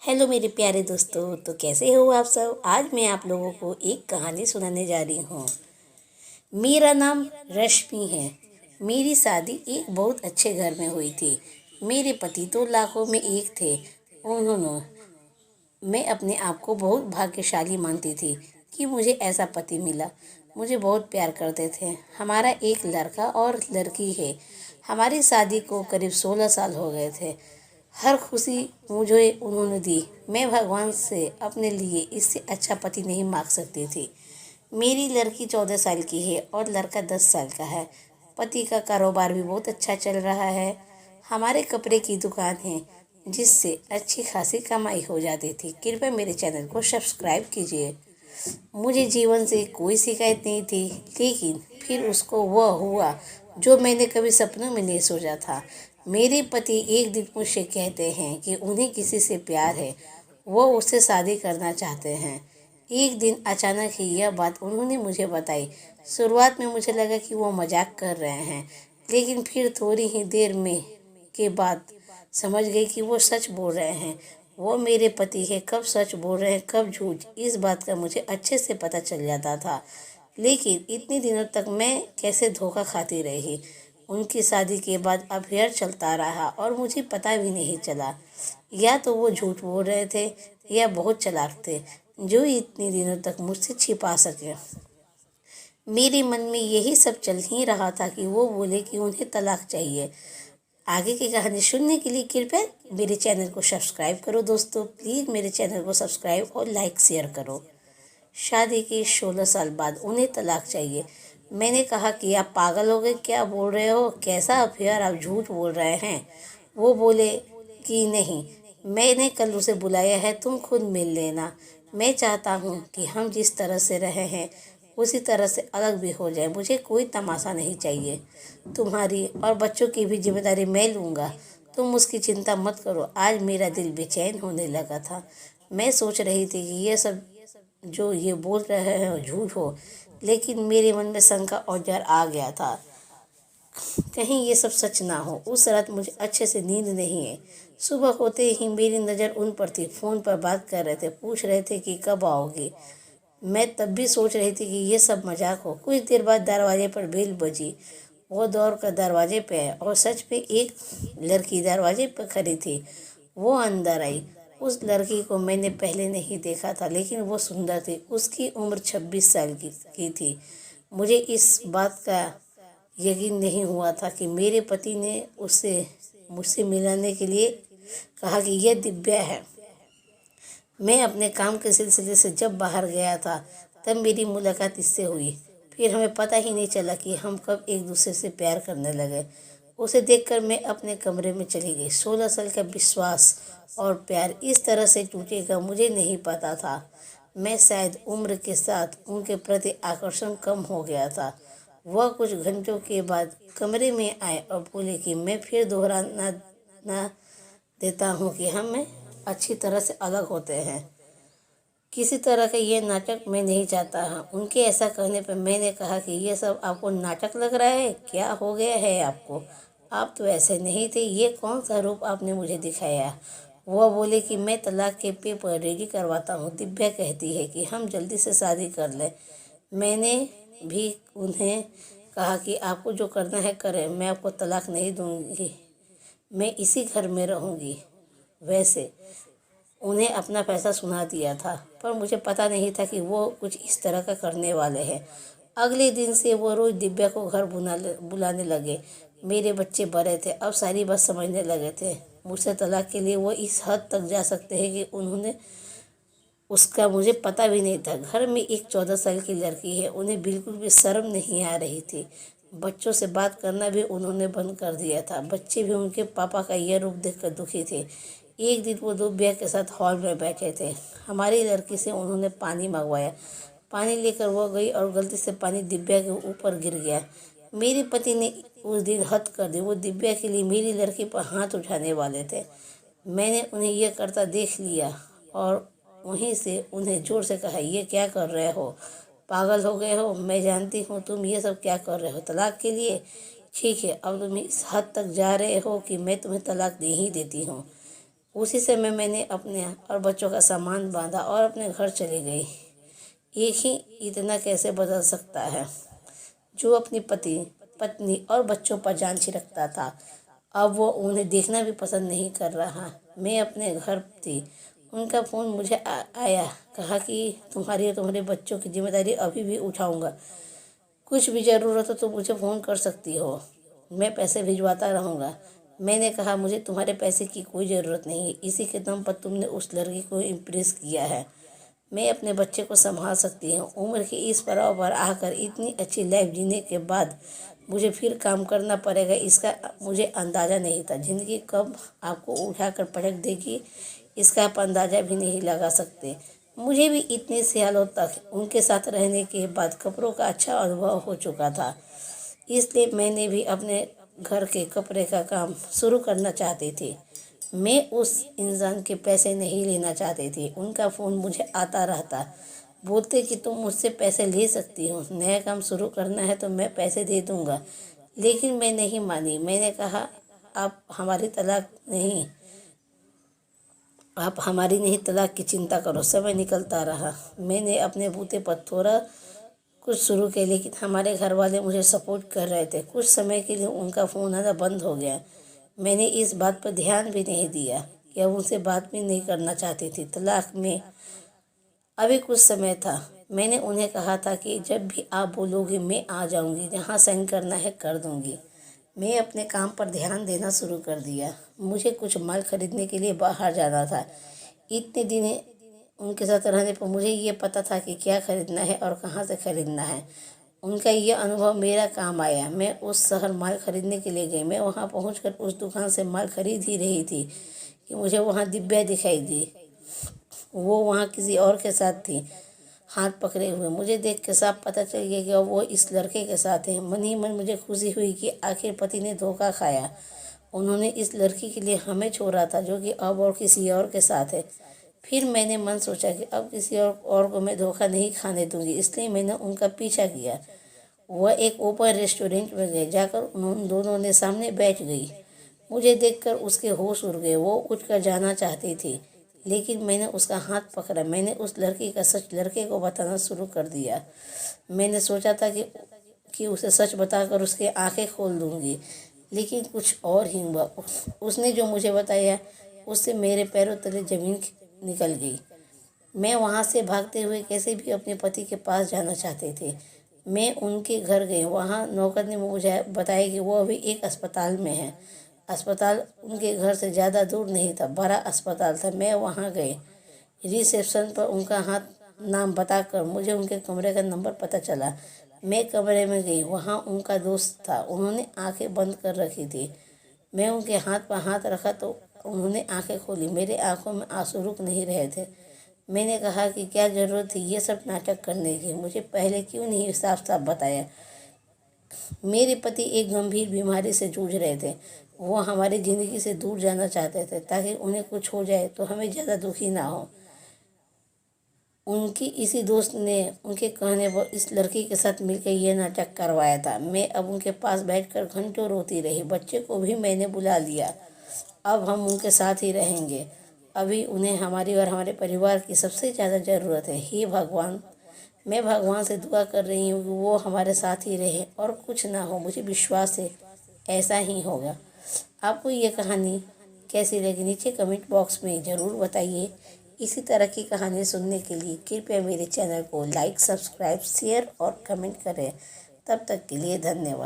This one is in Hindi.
हेलो मेरे प्यारे दोस्तों, तो कैसे हो आप सब। आज मैं आप लोगों को एक कहानी सुनाने जा रही हूँ। मेरा नाम रश्मि है। मेरी शादी एक बहुत अच्छे घर में हुई थी। मेरे पति तो लाखों में एक थे। उन्होंने मैं अपने आप को बहुत भाग्यशाली मानती थी कि मुझे ऐसा पति मिला। मुझे बहुत प्यार करते थे। हमारा एक लड़का और लड़की है। हमारी शादी को करीब 16 साल हो गए थे। हर खुशी मुझे उन्होंने दी। मैं भगवान से अपने लिए इससे अच्छा पति नहीं मांग सकती थी। मेरी लड़की 14 साल की है और लड़का 10 साल का है। पति का कारोबार भी बहुत अच्छा चल रहा है। हमारे कपड़े की दुकान है जिससे अच्छी खासी कमाई हो जाती थी। कृपया मेरे चैनल को सब्सक्राइब कीजिए। मुझे जीवन से कोई शिकायत नहीं थी, लेकिन फिर उसको वह हुआ जो मैंने कभी सपनों में नहीं सोचा था। मेरे पति एक दिन मुझसे कहते हैं कि उन्हें किसी से प्यार है, वो उससे शादी करना चाहते हैं। एक दिन अचानक ही यह बात उन्होंने मुझे बताई। शुरुआत में मुझे लगा कि वो मजाक कर रहे हैं, लेकिन फिर थोड़ी ही देर में के बाद समझ गई कि वो सच बोल रहे हैं। वो मेरे पति है। कब सच बोल रहे हैं कब झूठ, इस बात का मुझे अच्छे से पता चल जाता था। लेकिन इतने दिनों तक मैं कैसे धोखा खाती रही। उनकी शादी के बाद अफेयर चलता रहा और मुझे पता भी नहीं चला। या तो वो झूठ बोल रहे थे या बहुत चालाक थे, जो इतने दिनों तक मुझसे छिपा सके। मेरे मन में यही सब चल ही रहा था कि वो बोले कि उन्हें तलाक चाहिए। आगे की कहानी सुनने के लिए कृपया मेरे चैनल को सब्सक्राइब करो। दोस्तों प्लीज़ मेरे चैनल को सब्सक्राइब और लाइक शेयर करो। शादी के 16 साल बाद उन्हें तलाक चाहिए। मैंने कहा कि आप पागल हो गए, क्या बोल रहे हो, कैसा अफेयर, आप झूठ बोल रहे हैं। वो बोले कि नहीं, मैंने कल उसे बुलाया है, तुम खुद मिल लेना। मैं चाहता हूँ कि हम जिस तरह से रहे हैं उसी तरह से अलग भी हो जाए। मुझे कोई तमाशा नहीं चाहिए। तुम्हारी और बच्चों की भी जिम्मेदारी मैं लूँगा। तुम उसकी चिंता मत करो। आज मेरा दिल बेचैन होने लगा था। मैं सोच रही थी कि ये सब जो ये बोल रहे हैं झूठ हो, लेकिन मेरे मन में शंका और डर आ गया था, कहीं ये सब सच ना हो। उस रात मुझे अच्छे से नींद नहीं है। सुबह होते ही मेरी नज़र उन पर थी। फ़ोन पर बात कर रहे थे, पूछ रहे थे कि कब आओगी। मैं तब भी सोच रही थी कि ये सब मजाक हो। कुछ देर बाद दरवाजे पर बेल बजी। वो दौड़ कर दरवाजे पे आए और सच में एक लड़की दरवाजे पर खड़ी थी। वो अंदर आई। उस लड़की को मैंने पहले नहीं देखा था, लेकिन वो सुंदर थी। उसकी उम्र 26 साल की थी। मुझे इस बात का यकीन नहीं हुआ था कि मेरे पति ने उससे मुझसे मिलाने के लिए कहा कि यह दिव्या है। मैं अपने काम के सिलसिले से जब बाहर गया था तब मेरी मुलाकात इससे हुई। फिर हमें पता ही नहीं चला कि हम कब एक दूसरे से प्यार करने लगे। उसे देखकर मैं अपने कमरे में चली गई। 16 साल का विश्वास और प्यार इस तरह से टूटेगा मुझे नहीं पता था। मैं शायद उम्र के साथ उनके प्रति आकर्षण कम हो गया था। वह कुछ घंटों के बाद कमरे में आए और बोले कि मैं फिर दोहराना ना देता हूँ कि हम अच्छी तरह से अलग होते हैं। किसी तरह का ये नाटक मैं नहीं चाहता हाँ। उनके ऐसा कहने पर मैंने कहा कि ये सब आपको नाटक लग रहा है, क्या हो गया है आपको, आप तो ऐसे नहीं थे, ये कौन सा रूप आपने मुझे दिखाया। वह बोले कि मैं तलाक के पेपर रेडी करवाता हूँ। दिव्या कहती है कि हम जल्दी से शादी कर लें। मैंने भी उन्हें कहा कि आपको जो करना है करें, मैं आपको तलाक नहीं दूंगी, मैं इसी घर में रहूंगी। वैसे उन्हें अपना फैसला सुना दिया था, पर मुझे पता नहीं था कि वो कुछ इस तरह का करने वाले हैं। अगले दिन से वो रोज़ दिव्या को घर बुलाने लगे। मेरे बच्चे बड़े थे, अब सारी बात समझने लगे थे। मुझसे तलाक के लिए वो इस हद तक जा सकते हैं कि उन्होंने उसका मुझे पता भी नहीं था। घर में एक 14 साल की लड़की है, उन्हें बिल्कुल भी शर्म नहीं आ रही थी। बच्चों से बात करना भी उन्होंने बंद कर दिया था। बच्चे भी उनके पापा का यह रूप देखकर दुखी थे। एक दिन वो दिव्या के साथ हॉल में बैठे थे। हमारी लड़की से उन्होंने पानी मंगवाया। पानी लेकर वो गई और गलती से पानी दिव्या के ऊपर गिर गया। मेरे पति ने उस दिन हद कर दी। वो दिव्या के लिए मेरी लड़की पर हाथ उठाने वाले थे। मैंने उन्हें यह करता देख लिया और वहीं से उन्हें जोर से कहा, ये क्या कर रहे हो, पागल हो गए हो। मैं जानती हूँ तुम ये सब क्या कर रहे हो तलाक के लिए। ठीक है, अब तुम इस हद तक जा रहे हो कि मैं तुम्हें तलाक दे ही देती हूँ। उसी समय मैंने अपने और बच्चों का सामान बांधा और अपने घर चली गई। एक ही इतना कैसे बदल सकता है? जो अपनी पति, पत्नी और बच्चों पर जान छिड़कता था, अब वो उन्हें देखना भी पसंद नहीं कर रहा। मैं अपने घर थी, उनका फ़ोन मुझे आया। कहा कि तुम्हारी और तुम्हारे बच्चों की जिम्मेदारी अभी भी उठाऊंगा। कुछ भी ज़रूरत हो तो मुझे फ़ोन कर सकती हो, मैं पैसे भिजवाता रहूँगा। मैंने कहा मुझे तुम्हारे पैसे की कोई ज़रूरत नहीं है, इसी के दम पर तुमने उस लड़की को इम्प्रेस किया है। मैं अपने बच्चे को संभाल सकती हूँ। उम्र के इस पड़ाव पर आकर इतनी अच्छी लाइफ जीने के बाद मुझे फिर काम करना पड़ेगा, इसका मुझे अंदाज़ा नहीं था। ज़िंदगी कब आपको उठाकर पटक देगी, इसका आप अंदाज़ा भी नहीं लगा सकते। मुझे भी इतने सालों तक उनके साथ रहने के बाद कपड़ों का अच्छा अनुभव हो चुका था, इसलिए मैंने भी अपने घर के कपड़े का काम शुरू करना चाहती थी। मैं उस इंसान के पैसे नहीं लेना चाहती थी। उनका फ़ोन मुझे आता रहता, बोलते कि तुम मुझसे पैसे ले सकती हो, नया काम शुरू करना है तो मैं पैसे दे दूँगा। लेकिन मैं नहीं मानी। मैंने कहा आप हमारी नहीं तलाक की चिंता करो। समय निकलता रहा, मैंने अपने बूते पर थोड़ा कुछ शुरू किया, लेकिन हमारे घर वाले मुझे सपोर्ट कर रहे थे। कुछ समय के लिए उनका फ़ोन आना बंद हो गया। मैंने इस बात पर ध्यान भी नहीं दिया कि अब उनसे बात भी नहीं करना चाहती थी। तलाक में अभी कुछ समय था। मैंने उन्हें कहा था कि जब भी आप बोलोगे मैं आ जाऊंगी, जहाँ साइन करना है कर दूंगी। मैं अपने काम पर ध्यान देना शुरू कर दिया। मुझे कुछ माल खरीदने के लिए बाहर जाना था। इतने दिन उनके साथ रहने पर मुझे ये पता था कि क्या खरीदना है और कहाँ से खरीदना है। उनका ये अनुभव मेरा काम आया। मैं उस शहर माल खरीदने के लिए गई। मैं वहाँ पहुँचकर उस दुकान से माल खरीद ही रही थी कि मुझे वहाँ दिव्या दिखाई दी। वो वहाँ किसी और के साथ थी, हाथ पकड़े हुए। मुझे देख के साफ पता चल गया कि अब वो इस लड़के के साथ है। मन ही मन मुझे खुशी हुई कि आखिर पति ने धोखा खाया। उन्होंने इस लड़की के लिए हमें छोड़ा था, जो कि अब और किसी और के साथ है। फिर मैंने मन सोचा कि अब किसी और को मैं धोखा नहीं खाने दूंगी, इसलिए मैंने उनका पीछा किया। वह एक ओपन रेस्टोरेंट में गए। जाकर उन दोनों ने सामने बैठ गई। मुझे देखकर उसके होश उड़ गए। वो उठकर जाना चाहती थी, लेकिन मैंने उसका हाथ पकड़ा। मैंने उस लड़की का सच लड़के को बताना शुरू कर दिया। मैंने सोचा था कि उसे सच बताकर उसके आंखें खोल दूंगी, लेकिन कुछ और ही हुआ। उसने जो मुझे बताया उससे मेरे पैरों तले ज़मीन निकल गई। मैं वहाँ से भागते हुए कैसे भी अपने पति के पास जाना चाहते थे। मैं उनके घर गई। वहाँ नौकर ने मुझे बताया कि वो अभी एक अस्पताल में है। अस्पताल उनके घर से ज़्यादा दूर नहीं था, बड़ा अस्पताल था। मैं वहाँ गई। रिसेप्शन पर उनका नाम बताकर मुझे उनके कमरे का नंबर पता चला। मैं कमरे में गई। वहाँ उनका दोस्त था। उन्होंने आंखें बंद कर रखी थी। मैं उनके हाथ पर हाथ रखा तो उन्होंने आंखें खोली। मेरे आंखों में आंसू रुक नहीं रहे थे। मैंने कहा कि क्या ज़रूरत थी ये सब नाटक करने की, मुझे पहले क्यों नहीं साफ साफ बताया। मेरे पति एक गंभीर बीमारी से जूझ रहे थे। वो हमारी ज़िंदगी से दूर जाना चाहते थे ताकि उन्हें कुछ हो जाए तो हमें ज़्यादा दुखी ना हो। उनकी इसी दोस्त ने उनके कहने पर इस लड़की के साथ मिलकर ये नाटक करवाया था। मैं अब उनके पास बैठकर घंटों रोती रही। बच्चे को भी मैंने बुला लिया। अब हम उनके साथ ही रहेंगे। अभी उन्हें हमारी और हमारे परिवार की सबसे ज़्यादा ज़रूरत है। हे भगवान, मैं भगवान से दुआ कर रही हूँ कि वो हमारे साथ ही रहे और कुछ ना हो। मुझे विश्वास है ऐसा ही होगा। आपको ये कहानी कैसी लगी नीचे कमेंट बॉक्स में ज़रूर बताइए। इसी तरह की कहानी सुनने के लिए कृपया मेरे चैनल को लाइक, सब्सक्राइब, शेयर और कमेंट करें। तब तक के लिए धन्यवाद।